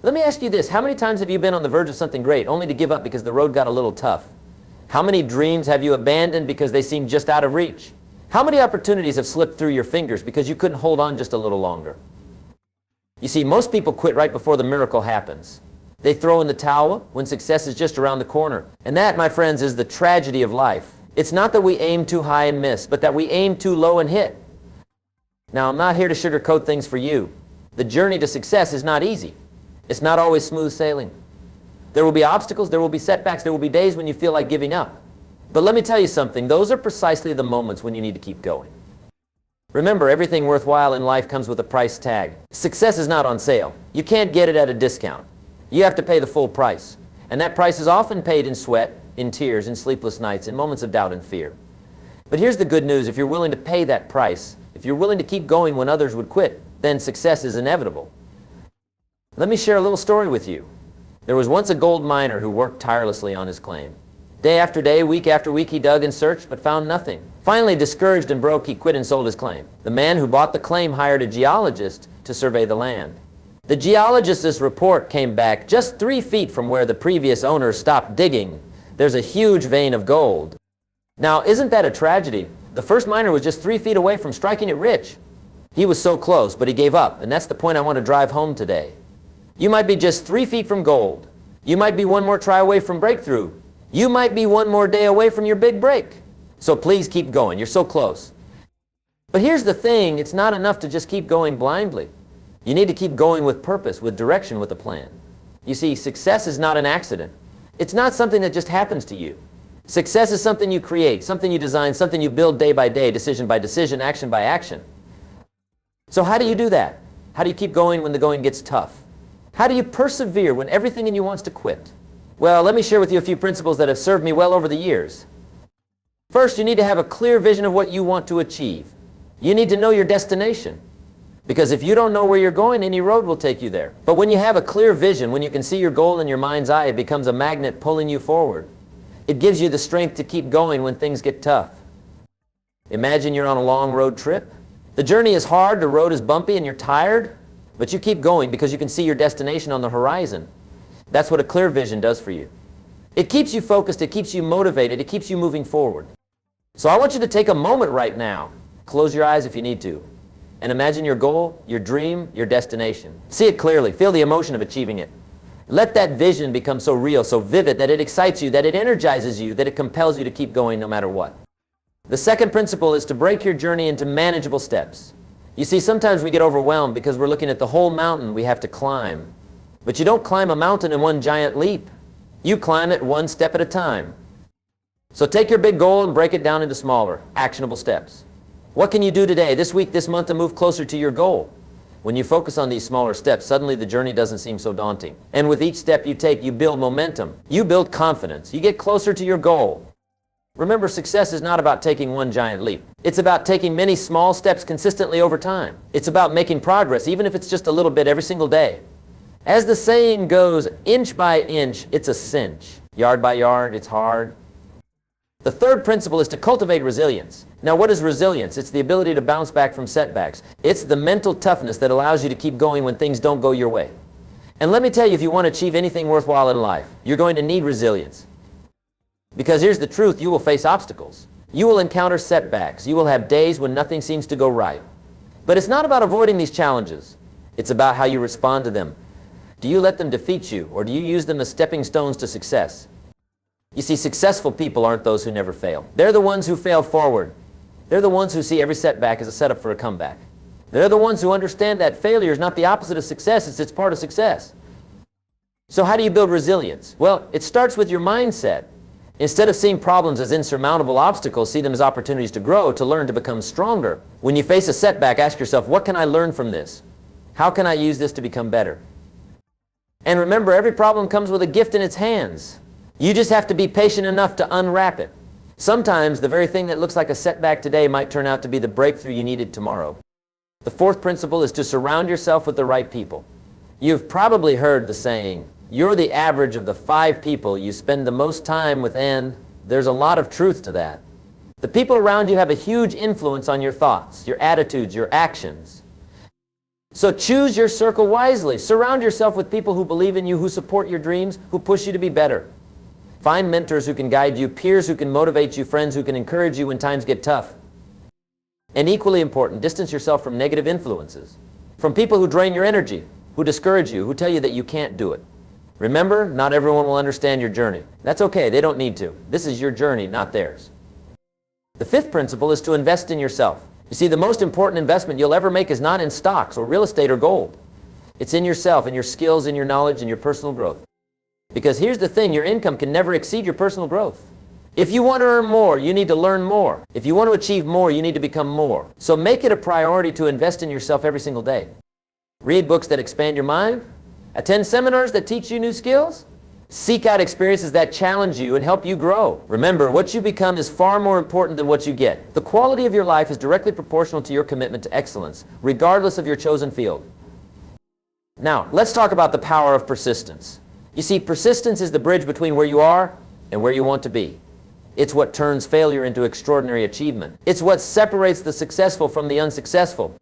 Let me ask you this. How many times have you been on the verge of something great only to give up because the road got a little tough? How many dreams have you abandoned because they seemed just out of reach? How many opportunities have slipped through your fingers because you couldn't hold on just a little longer? You see, most people quit right before the miracle happens. They throw in the towel when success is just around the corner. And that, my friends, is the tragedy of life. It's not that we aim too high and miss, but that we aim too low and hit. Now, I'm not here to sugarcoat things for you. The journey to success is not easy. It's not always smooth sailing. There will be obstacles, there will be setbacks, there will be days when you feel like giving up. But let me tell you something, those are precisely the moments when you need to keep going. Remember, everything worthwhile in life comes with a price tag. Success is not on sale. You can't get it at a discount. You have to pay the full price. And that price is often paid in sweat, in tears, in sleepless nights, in moments of doubt and fear. But here's the good news. If you're willing to pay that price, if you're willing to keep going when others would quit, then success is inevitable. Let me share a little story with you. There was once a gold miner who worked tirelessly on his claim. Day after day, week after week, he dug and searched, but found nothing. Finally, discouraged and broke, he quit and sold his claim. The man who bought the claim hired a geologist to survey the land. The geologist's report came back just 3 feet from where the previous owner stopped digging. There's a huge vein of gold. Now, isn't that a tragedy? The first miner was just 3 feet away from striking it rich. He was so close, but he gave up, and that's the point I want to drive home today. You might be just 3 feet from gold. You might be one more try away from breakthrough. You might be one more day away from your big break. So please keep going. You're so close. But here's the thing. It's not enough to just keep going blindly. You need to keep going with purpose, with direction, with a plan. You see, success is not an accident. It's not something that just happens to you. Success is something you create, something you design, something you build day by day, decision by decision, action by action. So how do you do that? How do you keep going when the going gets tough? How do you persevere when everything in you wants to quit? Well, let me share with you a few principles that have served me well over the years. First, you need to have a clear vision of what you want to achieve. You need to know your destination. Because if you don't know where you're going, any road will take you there. But when you have a clear vision, when you can see your goal in your mind's eye, it becomes a magnet pulling you forward. It gives you the strength to keep going when things get tough. Imagine you're on a long road trip. The journey is hard, the road is bumpy, and you're tired, but you keep going because you can see your destination on the horizon. That's what a clear vision does for you. It keeps you focused, it keeps you motivated, it keeps you moving forward. So I want you to take a moment right now. Close your eyes if you need to. And imagine your goal, your dream, your destination. See it clearly. Feel the emotion of achieving it. Let that vision become so real, so vivid, that it excites you, that it energizes you, that it compels you to keep going no matter what. The second principle is to break your journey into manageable steps. You see, sometimes we get overwhelmed because we're looking at the whole mountain we have to climb. But you don't climb a mountain in one giant leap. You climb it one step at a time. So take your big goal and break it down into smaller, actionable steps. What can you do today, this week, this month to move closer to your goal? When you focus on these smaller steps, suddenly the journey doesn't seem so daunting. And with each step you take, you build momentum. You build confidence. You get closer to your goal. Remember, success is not about taking one giant leap. It's about taking many small steps consistently over time. It's about making progress, even if it's just a little bit every single day. As the saying goes, inch by inch, it's a cinch. Yard by yard, it's hard. The third principle is to cultivate resilience. Now, what is resilience? It's the ability to bounce back from setbacks. It's the mental toughness that allows you to keep going when things don't go your way. And let me tell you, if you want to achieve anything worthwhile in life, you're going to need resilience. Because here's the truth, you will face obstacles. You will encounter setbacks. You will have days when nothing seems to go right. But it's not about avoiding these challenges. It's about how you respond to them. Do you let them defeat you, or do you use them as stepping stones to success? You see, successful people aren't those who never fail. They're the ones who fail forward. They're the ones who see every setback as a setup for a comeback. They're the ones who understand that failure is not the opposite of success, it's part of success. So how do you build resilience? Well, it starts with your mindset. Instead of seeing problems as insurmountable obstacles, see them as opportunities to grow, to learn, to become stronger. When you face a setback, ask yourself, what can I learn from this? How can I use this to become better? And remember, every problem comes with a gift in its hands. You just have to be patient enough to unwrap it. Sometimes the very thing that looks like a setback today might turn out to be the breakthrough you needed tomorrow. The fourth principle is to surround yourself with the right people. You've probably heard the saying, you're the average of the 5 people you spend the most time with, and there's a lot of truth to that. The people around you have a huge influence on your thoughts, your attitudes, your actions. So choose your circle wisely. Surround yourself with people who believe in you, who support your dreams, who push you to be better. Find mentors who can guide you, peers who can motivate you, friends who can encourage you when times get tough. And equally important, distance yourself from negative influences, from people who drain your energy, who discourage you, who tell you that you can't do it. Remember, not everyone will understand your journey. That's okay, they don't need to. This is your journey, not theirs. The fifth principle is to invest in yourself. You see, the most important investment you'll ever make is not in stocks or real estate or gold. It's in yourself, in your skills, in your knowledge, and your personal growth. Because here's the thing, your income can never exceed your personal growth. If you want to earn more, you need to learn more. If you want to achieve more, you need to become more. So make it a priority to invest in yourself every single day. Read books that expand your mind. Attend seminars that teach you new skills. Seek out experiences that challenge you and help you grow. Remember, what you become is far more important than what you get. The quality of your life is directly proportional to your commitment to excellence, regardless of your chosen field. Now, let's talk about the power of persistence. You see, persistence is the bridge between where you are and where you want to be. It's what turns failure into extraordinary achievement. It's what separates the successful from the unsuccessful.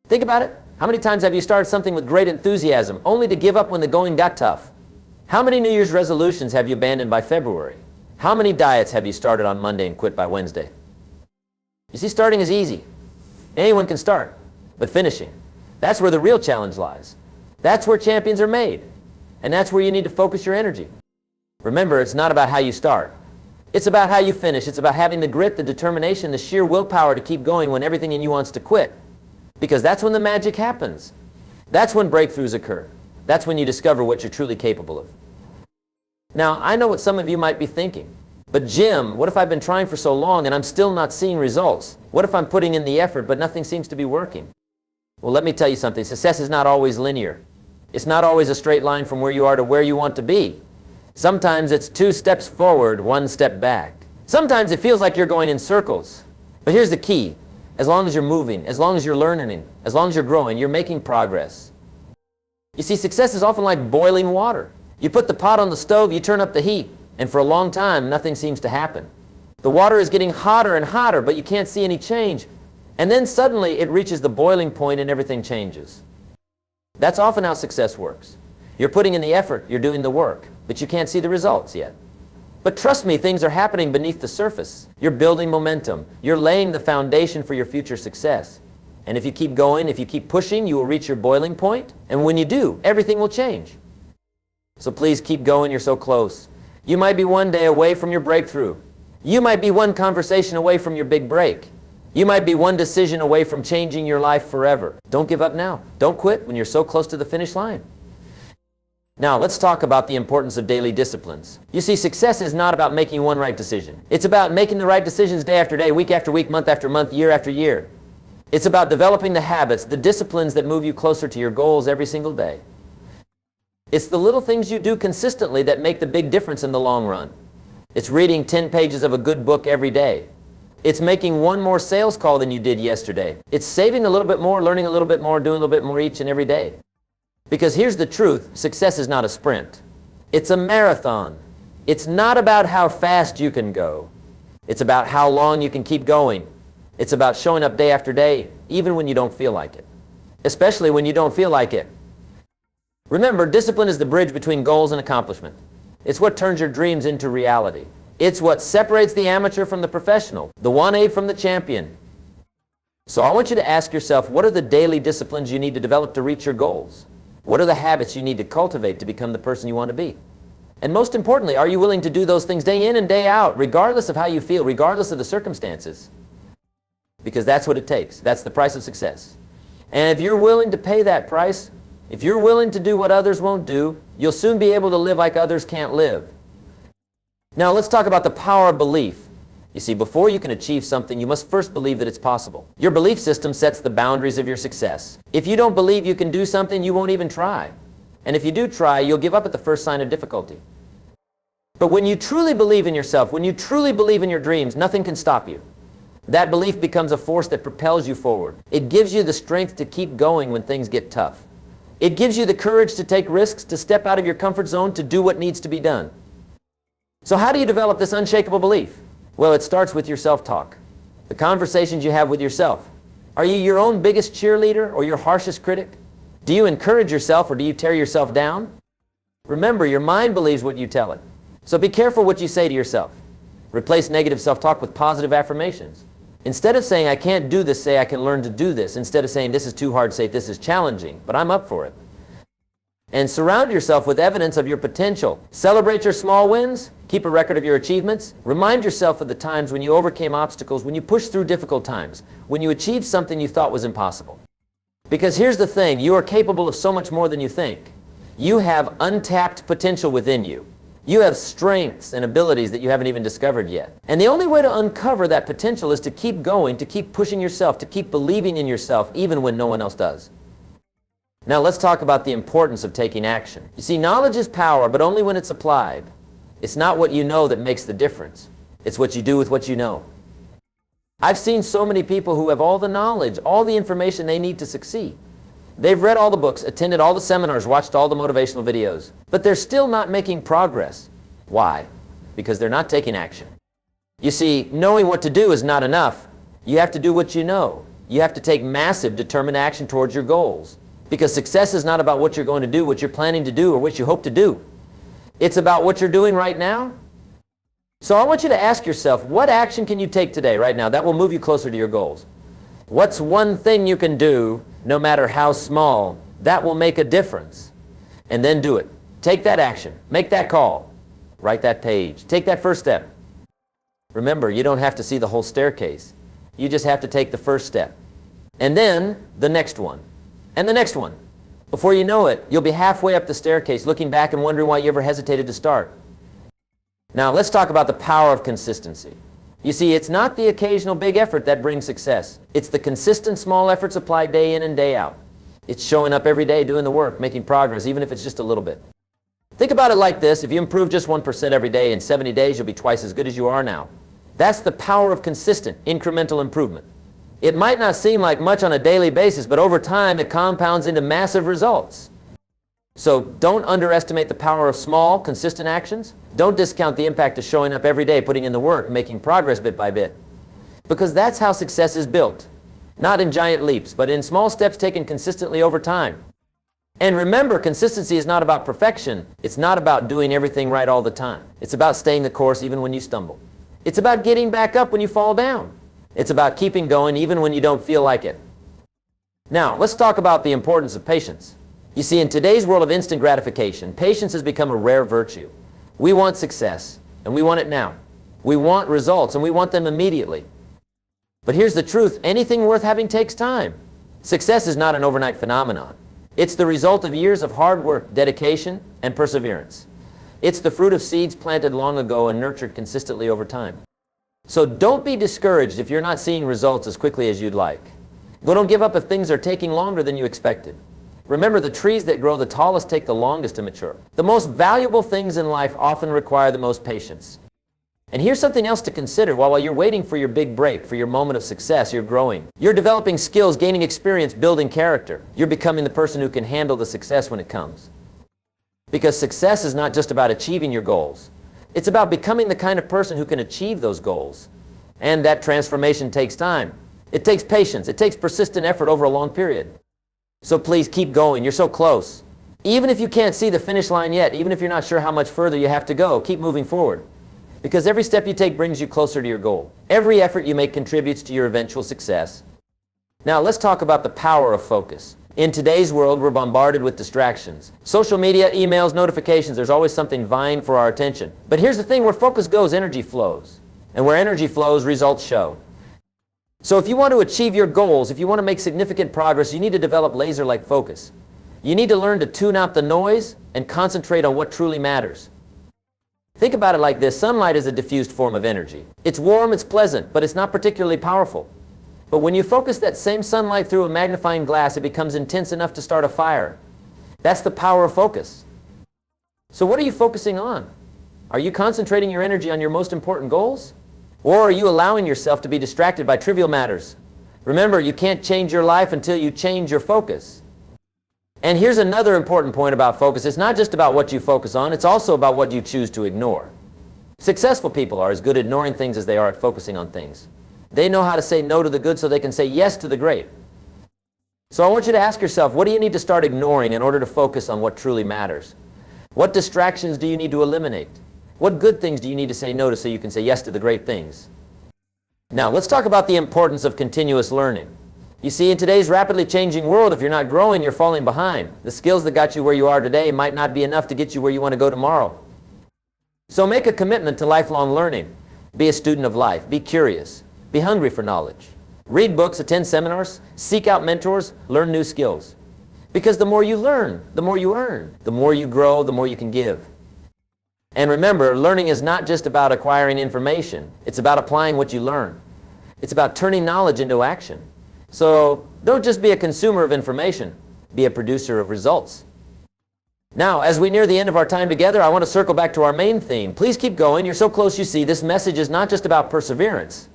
Think about it. How many times have you started something with great enthusiasm, only to give up when the going got tough? How many New Year's resolutions have you abandoned by February? How many diets have you started on Monday and quit by Wednesday? You see, starting is easy. Anyone can start. But finishing, that's where the real challenge lies. That's where champions are made. And that's where you need to focus your energy. Remember, it's not about how you start. It's about how you finish. It's about having the grit, the determination, the sheer willpower to keep going when everything in you wants to quit. Because that's when the magic happens. That's when breakthroughs occur. That's when you discover what you're truly capable of. Now, I know what some of you might be thinking. But Jim, what if I've been trying for so long and I'm still not seeing results? What if I'm putting in the effort but nothing seems to be working? Well, let me tell you something. Success is not always linear. It's not always a straight line from where you are to where you want to be. Sometimes it's 2 steps forward, 1 step back. Sometimes it feels like you're going in circles. But here's the key. As long as you're moving, as long as you're learning, as long as you're growing, you're making progress. You see, success is often like boiling water. You put the pot on the stove, you turn up the heat, and for a long time, nothing seems to happen. The water is getting hotter and hotter, but you can't see any change. And then suddenly it reaches the boiling point and everything changes. That's often how success works. You're putting in the effort, you're doing the work, but you can't see the results yet. But trust me, things are happening beneath the surface. You're building momentum. You're laying the foundation for your future success. And if you keep going, if you keep pushing, you will reach your boiling point. And when you do, everything will change. So please keep going, you're so close. You might be one day away from your breakthrough. You might be one conversation away from your big break. You might be one decision away from changing your life forever. Don't give up now. Don't quit when you're so close to the finish line. Now, let's talk about the importance of daily disciplines. You see, success is not about making one right decision. It's about making the right decisions day after day, week after week, month after month, year after year. It's about developing the habits, the disciplines that move you closer to your goals every single day. It's the little things you do consistently that make the big difference in the long run. It's reading 10 pages of a good book every day. It's making one more sales call than you did yesterday. It's saving a little bit more, learning a little bit more, doing a little bit more each and every day. Because here's the truth, success is not a sprint. It's a marathon. It's not about how fast you can go. It's about how long you can keep going. It's about showing up day after day, even when you don't feel like it. Especially when you don't feel like it. Remember, discipline is the bridge between goals and accomplishment. It's what turns your dreams into reality. It's what separates the amateur from the professional, the 1A from the champion. So I want you to ask yourself, what are the daily disciplines you need to develop to reach your goals? What are the habits you need to cultivate to become the person you want to be? And most importantly, are you willing to do those things day in and day out, regardless of how you feel, regardless of the circumstances? Because that's what it takes. That's the price of success. And if you're willing to pay that price, if you're willing to do what others won't do, you'll soon be able to live like others can't live. Now let's talk about the power of belief. You see, before you can achieve something, you must first believe that it's possible. Your belief system sets the boundaries of your success. If you don't believe you can do something, you won't even try. And if you do try, you'll give up at the first sign of difficulty. But when you truly believe in yourself, when you truly believe in your dreams, nothing can stop you. That belief becomes a force that propels you forward. It gives you the strength to keep going when things get tough. It gives you the courage to take risks, to step out of your comfort zone, to do what needs to be done. So how do you develop this unshakable belief? Well, it starts with your self-talk, the conversations you have with yourself. Are you your own biggest cheerleader or your harshest critic? Do you encourage yourself or do you tear yourself down? Remember, your mind believes what you tell it. So be careful what you say to yourself. Replace negative self-talk with positive affirmations. Instead of saying, I can't do this, say, I can learn to do this. Instead of saying, this is too hard, say, this is challenging, but I'm up for it. And surround yourself with evidence of your potential. Celebrate your small wins. Keep a record of your achievements. Remind yourself of the times when you overcame obstacles, when you pushed through difficult times, when you achieved something you thought was impossible. Because here's the thing, you are capable of so much more than you think. You have untapped potential within you. You have strengths and abilities that you haven't even discovered yet. And the only way to uncover that potential is to keep going, to keep pushing yourself, to keep believing in yourself even when no one else does. Now let's talk about the importance of taking action. You see, knowledge is power, but only when it's applied. It's not what you know that makes the difference. It's what you do with what you know. I've seen so many people who have all the knowledge, all the information they need to succeed. They've read all the books, attended all the seminars, watched all the motivational videos, but they're still not making progress. Why? Because they're not taking action. You see, knowing what to do is not enough. You have to do what you know. You have to take massive, determined action towards your goals. Because success is not about what you're going to do, what you're planning to do, or what you hope to do. It's about what you're doing right now. So I want you to ask yourself, what action can you take today, right now, that will move you closer to your goals? What's one thing you can do, no matter how small, that will make a difference? And then do it. Take that action. Make that call. Write that page. Take that first step. Remember, you don't have to see the whole staircase. You just have to take the first step. And then the next one. And the next one. Before you know it, you'll be halfway up the staircase looking back and wondering why you ever hesitated to start. Now, let's talk about the power of consistency. You see, it's not the occasional big effort that brings success. It's the consistent small efforts applied day in and day out. It's showing up every day, doing the work, making progress, even if it's just a little bit. Think about it like this. If you improve just 1% every day, in 70 days, you'll be twice as good as you are now. That's the power of consistent, incremental improvement. It might not seem like much on a daily basis, but over time, it compounds into massive results. So don't underestimate the power of small, consistent actions. Don't discount the impact of showing up every day, putting in the work, making progress bit by bit. Because that's how success is built. Not in giant leaps, but in small steps taken consistently over time. And remember, consistency is not about perfection. It's not about doing everything right all the time. It's about staying the course even when you stumble. It's about getting back up when you fall down. It's about keeping going even when you don't feel like it. Now, let's talk about the importance of patience. You see, in today's world of instant gratification, patience has become a rare virtue. We want success, and we want it now. We want results, and we want them immediately. But here's the truth. Anything worth having takes time. Success is not an overnight phenomenon. It's the result of years of hard work, dedication, and perseverance. It's the fruit of seeds planted long ago and nurtured consistently over time. So don't be discouraged if you're not seeing results as quickly as you'd like. But don't give up if things are taking longer than you expected. Remember, the trees that grow the tallest take the longest to mature. The most valuable things in life often require the most patience. And here's something else to consider. While you're waiting for your big break, for your moment of success, you're growing. You're developing skills, gaining experience, building character. You're becoming the person who can handle the success when it comes. Because success is not just about achieving your goals. It's about becoming the kind of person who can achieve those goals. And that transformation takes time. It takes patience. It takes persistent effort over a long period. So please keep going. You're so close. Even if you can't see the finish line yet, even if you're not sure how much further you have to go, keep moving forward. Because every step you take brings you closer to your goal. Every effort you make contributes to your eventual success. Now let's talk about the power of focus. In today's world, we're bombarded with distractions. Social media, emails, notifications, there's always something vying for our attention. But here's the thing, where focus goes, energy flows. And where energy flows, results show. So if you want to achieve your goals, if you want to make significant progress, you need to develop laser-like focus. You need to learn to tune out the noise and concentrate on what truly matters. Think about it like this. Sunlight is a diffused form of energy. It's warm, it's pleasant, but it's not particularly powerful. But when you focus that same sunlight through a magnifying glass, it becomes intense enough to start a fire. That's the power of focus. So what are you focusing on? Are you concentrating your energy on your most important goals? Or are you allowing yourself to be distracted by trivial matters? Remember, you can't change your life until you change your focus. And here's another important point about focus. It's not just about what you focus on, it's also about what you choose to ignore. Successful people are as good at ignoring things as they are at focusing on things. They know how to say no to the good so they can say yes to the great. So I want you to ask yourself, what do you need to start ignoring in order to focus on what truly matters? What distractions do you need to eliminate? What good things do you need to say no to so you can say yes to the great things? Now, let's talk about the importance of continuous learning. You see, in today's rapidly changing world, if you're not growing, you're falling behind. The skills that got you where you are today might not be enough to get you where you want to go tomorrow. So make a commitment to lifelong learning. Be a student of life. Be curious. Be hungry for knowledge. Read books, attend seminars, seek out mentors, learn new skills. Because the more you learn, the more you earn. The more you grow, the more you can give. And remember, learning is not just about acquiring information. It's about applying what you learn. It's about turning knowledge into action. So don't just be a consumer of information. Be a producer of results. Now, as we near the end of our time together, I want to circle back to our main theme. Please keep going. You're so close, you see. This message is not just about perseverance.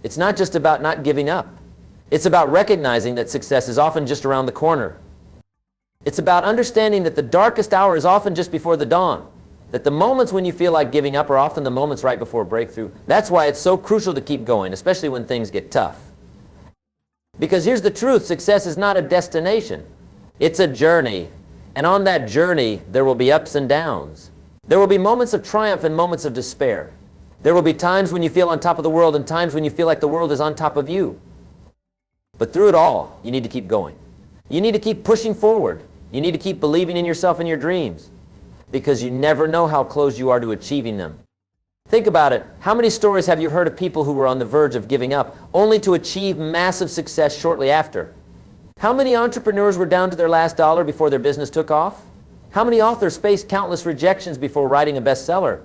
It's not just about not giving up. It's about recognizing that success is often just around the corner. It's about understanding that the darkest hour is often just before the dawn. That the moments when you feel like giving up are often the moments right before breakthrough. That's why it's so crucial to keep going, especially when things get tough. Because here's the truth, success is not a destination. It's a journey. And on that journey, there will be ups and downs. There will be moments of triumph and moments of despair. There will be times when you feel on top of the world and times when you feel like the world is on top of you. But through it all, you need to keep going. You need to keep pushing forward. You need to keep believing in yourself and your dreams. Because you never know how close you are to achieving them. Think about it. How many stories have you heard of people who were on the verge of giving up, only to achieve massive success shortly after? How many entrepreneurs were down to their last dollar before their business took off? How many authors faced countless rejections before writing a bestseller?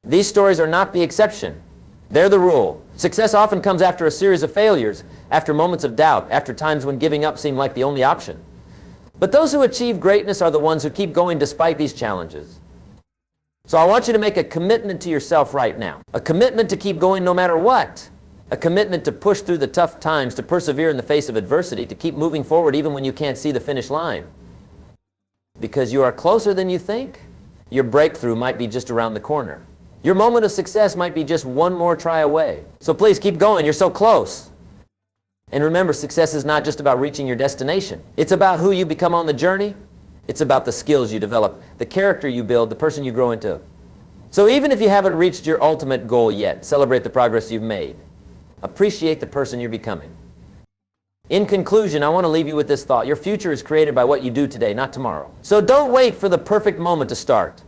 These stories are not the exception. They're the rule. Success often comes after a series of failures, after moments of doubt, after times when giving up seemed like the only option. But those who achieve greatness are the ones who keep going despite these challenges. So I want you to make a commitment to yourself right now. A commitment to keep going no matter what. A commitment to push through the tough times, to persevere in the face of adversity, to keep moving forward even when you can't see the finish line. Because you are closer than you think. Your breakthrough might be just around the corner. Your moment of success might be just one more try away. So please keep going. You're so close. And remember, success is not just about reaching your destination. It's about who you become on the journey. It's about the skills you develop, the character you build, the person you grow into. So even if you haven't reached your ultimate goal yet, celebrate the progress you've made. Appreciate the person you're becoming. In conclusion, I want to leave you with this thought. Your future is created by what you do today, not tomorrow. So don't wait for the perfect moment to start.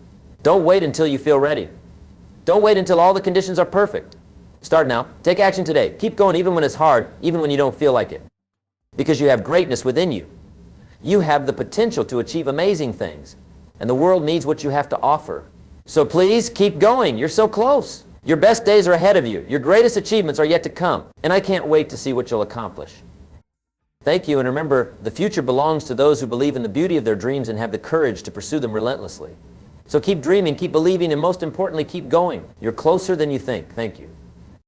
Don't wait until you feel ready. Don't wait until all the conditions are perfect. Start now. Take action today. Keep going even when it's hard, even when you don't feel like it. Because you have greatness within you. You have the potential to achieve amazing things. And the world needs what you have to offer. So please keep going. You're so close. Your best days are ahead of you. Your greatest achievements are yet to come. And I can't wait to see what you'll accomplish. Thank you, and remember, the future belongs to those who believe in the beauty of their dreams and have the courage to pursue them relentlessly. So keep dreaming, keep believing, and most importantly, keep going. You're closer than you think. Thank you.